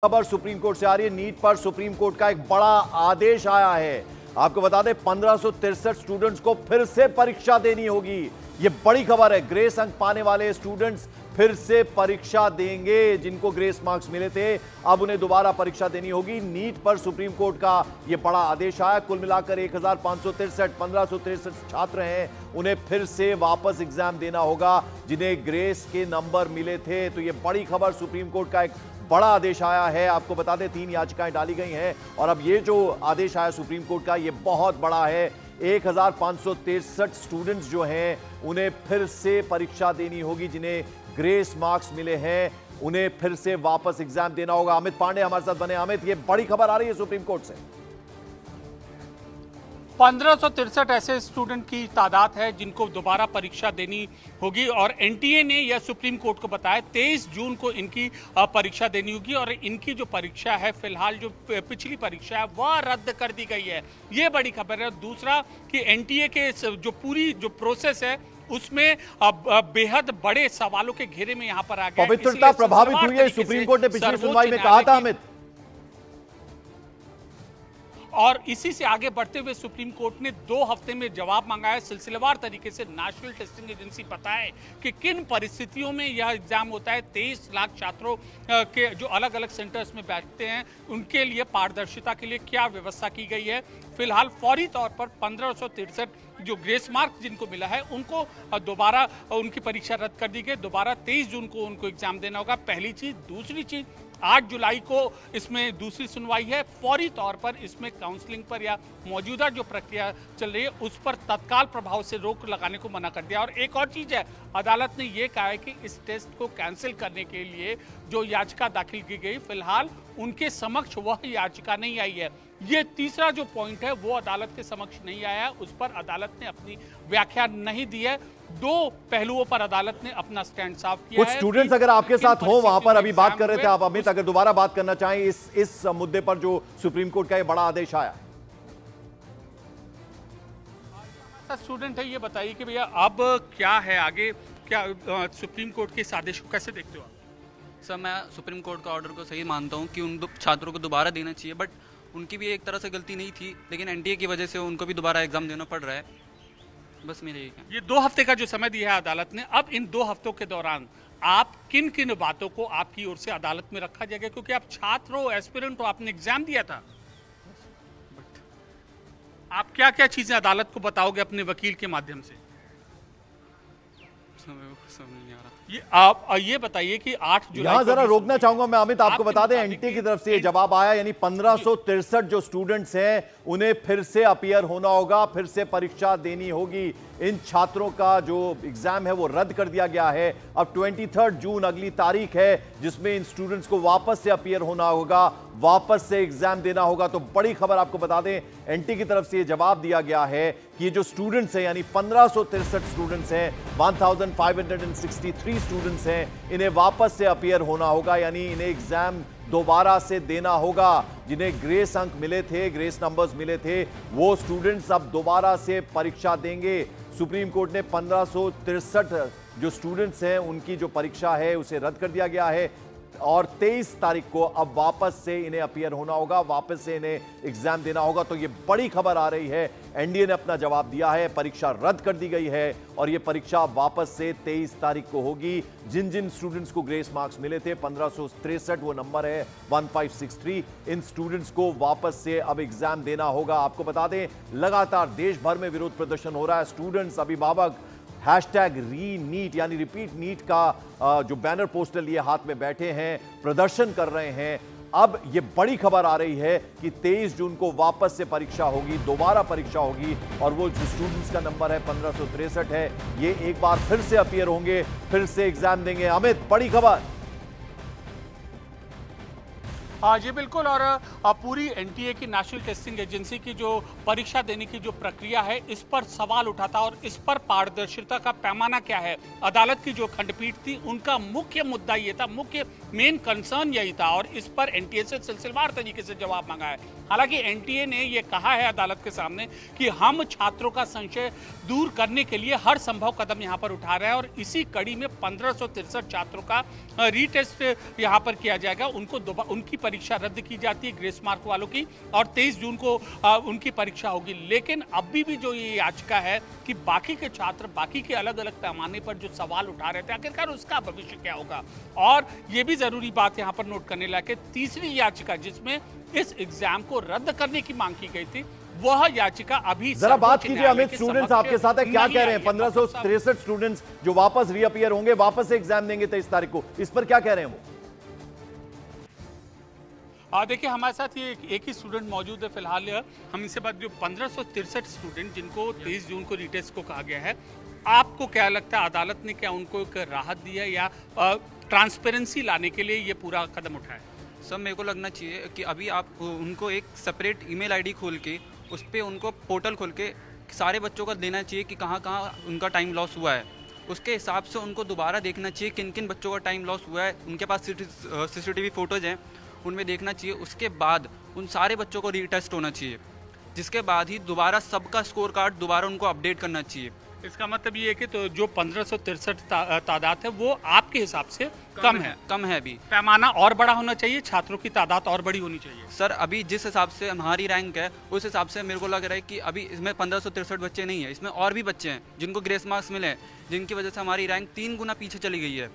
खबर supreme court से आ रही है। नीट पर सुप्रीम कोर्ट का एक बड़ा आदेश आया है। आपको बता दें 1563 स्टूडेंट्स को फिर से परीक्षा देनी होगी। यह बड़ी खबर है। ग्रेस अंक पाने वाले स्टूडेंट्स फिर से परीक्षा देंगे। जिनको ग्रेस मार्क्स मिले थे अब उन्हें दोबारा परीक्षा देनी होगी। नीट पर सुप्रीम कोर्ट का यह बड़ा आदेश आया। कुल मिलाकर 1563 छात्र हैं, उन्हें फिर से वापस एग्जाम देना होगा जिन्हें ग्रेस के नंबर मिले थे। तो यह बड़ी खबर, सुप्रीम कोर्ट का एक बड़ा आदेश आया है। आपको बता दें 3 याचिकाएं डाली गई हैं और अब ये जो आदेश आया सुप्रीम कोर्ट का ये बहुत बड़ा है। 1563 स्टूडेंट्स जो हैं उन्हें फिर से परीक्षा देनी होगी। जिन्हें ग्रेस मार्क्स मिले हैं उन्हें फिर से वापस एग्जाम देना होगा। अमित पांडे हमारे साथ बने। अमित, ये बड़ी खबर आ रही है सुप्रीम कोर्ट से। 1563 ऐसे स्टूडेंट की तादाद है जिनको दोबारा परीक्षा देनी होगी और एनटीए ने यह सुप्रीम कोर्ट को बताया 23 जून को इनकी परीक्षा देनी होगी और इनकी जो परीक्षा है फिलहाल जो पिछली परीक्षा है वह रद्द कर दी गई है। ये बड़ी खबर है। दूसरा कि एनटीए के जो पूरी जो प्रोसेस है उसमें बेहद बड़े सवालों के घेरे में यहां पर आ गया। पवित्रता प्रभावित हुई है, सुप्रीम कोर्ट ने पिछली सुनवाई में कहा था अमित। और इसी से आगे बढ़ते हुए सुप्रीम कोर्ट ने 2 हफ्ते में जवाब मांगा है। सिलसिलेवार तरीके से नेशनल टेस्टिंग एजेंसी बताए कि किन परिस्थितियों में यह एग्जाम होता है। 23 लाख छात्रों के जो अलग अलग सेंटर्स में बैठते हैं उनके लिए पारदर्शिता के लिए क्या व्यवस्था की गई है। फिलहाल फौरी तौर पर 1563 जो ग्रेस मार्क जिनको मिला है उनको दोबारा उनकी परीक्षा रद्द कर दी गई। दोबारा 23 जून को उनको एग्जाम देना होगा, पहली चीज। दूसरी चीज 8 जुलाई को इसमें दूसरी सुनवाई है। फौरी तौर पर इसमें काउंसलिंग पर या मौजूदा जो प्रक्रिया चल रही है उस पर तत्काल प्रभाव से रोक लगाने को मना कर दिया। और एक और चीज है, अदालत ने यह कहा है कि इस टेस्ट को कैंसिल करने के लिए जो याचिका दाखिल की गई फिलहाल उनके समक्ष वह याचिका नहीं आई है। ये तीसरा जो पॉइंट है वो अदालत के समक्ष नहीं आया है, उस पर अदालत ने अपनी व्याख्या नहीं दी है। 2 पहलुओं पर अदालत ने अपना स्टैंड साफ किया है। कुछ स्टूडेंट्स अगर आपके साथ हो वहां पर, अभी बात कर रहे थे आप अमित, अगर दोबारा बात करना चाहें इस मुद्दे पर जो सुप्रीम कोर्ट का ये बड़ा आदेश आया। स्टूडेंट है, ये बताइए कि भैया अब क्या है आगे, क्या सुप्रीम कोर्ट के इस आदेश को कैसे देखते हो आप? सर, मैं सुप्रीम कोर्ट का ऑर्डर को सही मानता हूं कि उन छात्रों को दोबारा देना चाहिए, बट उनकी भी एक तरह से गलती नहीं थी, लेकिन एनटीए की वजह से उनको भी दोबारा एग्जाम देना पड़ रहा है। बस मेरे ये 2 हफ्ते का जो समय दिया है अदालत ने, अब इन 2 हफ्तों के दौरान आप किन किन बातों को आपकी ओर से अदालत में रखा जाएगा? क्योंकि आप छात्र हो, एस्पिरेंट हो, आपने एग्जाम दिया था, बट आप क्या क्या चीजें अदालत को बताओगे अपने वकील के माध्यम से? समझ नहीं आ रहा। ये आप ये बताइए कि 8 जुलाई यहां जरा रोकना चाहूंगा मैं अमित, आपको बता दें एनटीए की तरफ से ये जवाब आया, यानी 1563 जो स्टूडेंट्स हैं उन्हें फिर से अपीयर होना होगा, फिर से परीक्षा देनी होगी। इन छात्रों का जो एग्जाम है वो रद्द कर दिया गया है। अब 23 जून अगली तारीख है जिसमें इन स्टूडेंट्स को वापस से अपीयर होना होगा, वापस से एग्जाम देना होगा। तो बड़ी खबर आपको बता दें एनटीए की तरफ से ये जवाब दिया गया है कि ये जो स्टूडेंट्स हैं यानी 1563 स्टूडेंट्स हैं, 1563 स्टूडेंट्स हैं, इन्हें वापस से अपीयर होना होगा, यानी इन्हें एग्जाम दोबारा से देना होगा। जिन्हें ग्रेस अंक मिले थे, ग्रेस नंबर्स मिले थे, वो स्टूडेंट्स अब दोबारा से परीक्षा देंगे। सुप्रीम कोर्ट ने 1563 जो स्टूडेंट्स हैं उनकी जो परीक्षा है उसे रद्द कर दिया गया है और 23 तारीख को अब वापस से इन्हें अपीयर होना होगा, वापस से इन्हें एग्जाम देना होगा। तो ये बड़ी खबर आ रही है। एनडीए ने अपना जवाब दिया है, परीक्षा रद्द कर दी गई है और ये परीक्षा वापस से 23 तारीख को होगी। जिन जिन स्टूडेंट्स को ग्रेस मार्क्स मिले थे 1563 वो नंबर है 1563, इन स्टूडेंट्स को वापस से अब एग्जाम देना होगा। आपको बता दें लगातार देश भर में विरोध प्रदर्शन हो रहा है। स्टूडेंट्स, अभिभावक #री-नीट यानी रिपीट नीट का जो बैनर पोस्टर लिए हाथ में बैठे हैं, प्रदर्शन कर रहे हैं। अब यह बड़ी खबर आ रही है कि 23 जून को वापस से परीक्षा होगी, दोबारा परीक्षा होगी और वो जो स्टूडेंट्स का नंबर है 1563 है, ये एक बार फिर से अपीयर होंगे, फिर से एग्जाम देंगे। अमित, बड़ी खबर। हाँ जी बिल्कुल। और पूरी एनटीए की नेशनल टेस्टिंग एजेंसी की जो परीक्षा देने की जो प्रक्रिया है इस पर सवाल उठा था और इस पर पारदर्शिता का पैमाना क्या है। अदालत की जो खंडपीठ थी उनका मुख्य मुद्दा ये था, मुख्य मेन कंसर्न यही था और इस पर एनटीए से सिलसिलेवार तरीके से जवाब मांगा है। हालांकि एनटीए ने यह कहा है अदालत के सामने कि हम छात्रों का संशय दूर करने के लिए हर संभव कदम यहां पर उठा रहे हैं और इसी कड़ी में 1563 छात्रों का रीटेस्ट यहां पर किया जाएगा। उनकी परीक्षा रद्द की जाती है ग्रेस मार्क वालों की, और 23 जून को उनकी परीक्षा होगी। लेकिन अभी भी जो ये याचिका है कि बाकी के छात्र बाकी के अलग अलग पैमाने पर जो सवाल उठा रहे थे, आखिरकार उसका भविष्य क्या होगा। और ये भी जरूरी बात यहाँ पर नोट करने लायक है, तीसरी याचिका जिसमें इस एग्जाम को रद्द करने की मांग की गई थी, वह याचिका अभी जरा बात कीजिए अमित, स्टूडेंट्स आपके साथ है, क्या कह रहे हैं? 1563 स्टूडेंट्स जो वापस रीअपियर होंगे, वापस एग्जाम देंगे 23 तारीख को, इस पर क्या कह रहे हैं वो? देखिए हमारे साथ ये एक ही स्टूडेंट मौजूद है फिलहाल। हम इससे बात, जो 1563 स्टूडेंट जिनको 23 जून को रीटेस्ट को कहा गया है, आपको क्या लगता है अदालत ने क्या उनको एक राहत दी है या ट्रांसपेरेंसी लाने के लिए ये पूरा कदम उठाया? सब मेरे को लगना चाहिए कि अभी आप उनको एक सेपरेट ईमेल आईडी खोल के उस पर उनको पोर्टल खोल के सारे बच्चों का देना चाहिए कि कहाँ कहाँ उनका टाइम लॉस हुआ है। उसके हिसाब से उनको दोबारा देखना चाहिए किन किन बच्चों का टाइम लॉस हुआ है। उनके पास CCTV फोटोज़ हैं, उनमें देखना चाहिए। उसके बाद उन सारे बच्चों को रीटेस्ट होना चाहिए, जिसके बाद ही दोबारा सबका स्कोर कार्ड दोबारा उनको अपडेट करना चाहिए। इसका मतलब ये है कि तो जो 1563 तादाद है वो आपके हिसाब से कम है अभी पैमाना और बड़ा होना चाहिए, छात्रों की तादाद और बड़ी होनी चाहिए। सर अभी जिस हिसाब से हमारी रैंक है उस हिसाब से मेरे को लग रहा है कि अभी इसमें 1563 बच्चे नहीं है, इसमें और भी बच्चे हैं जिनको ग्रेस मार्क्स मिले हैं, जिनकी वजह से हमारी रैंक 3 गुना पीछे चली गई है।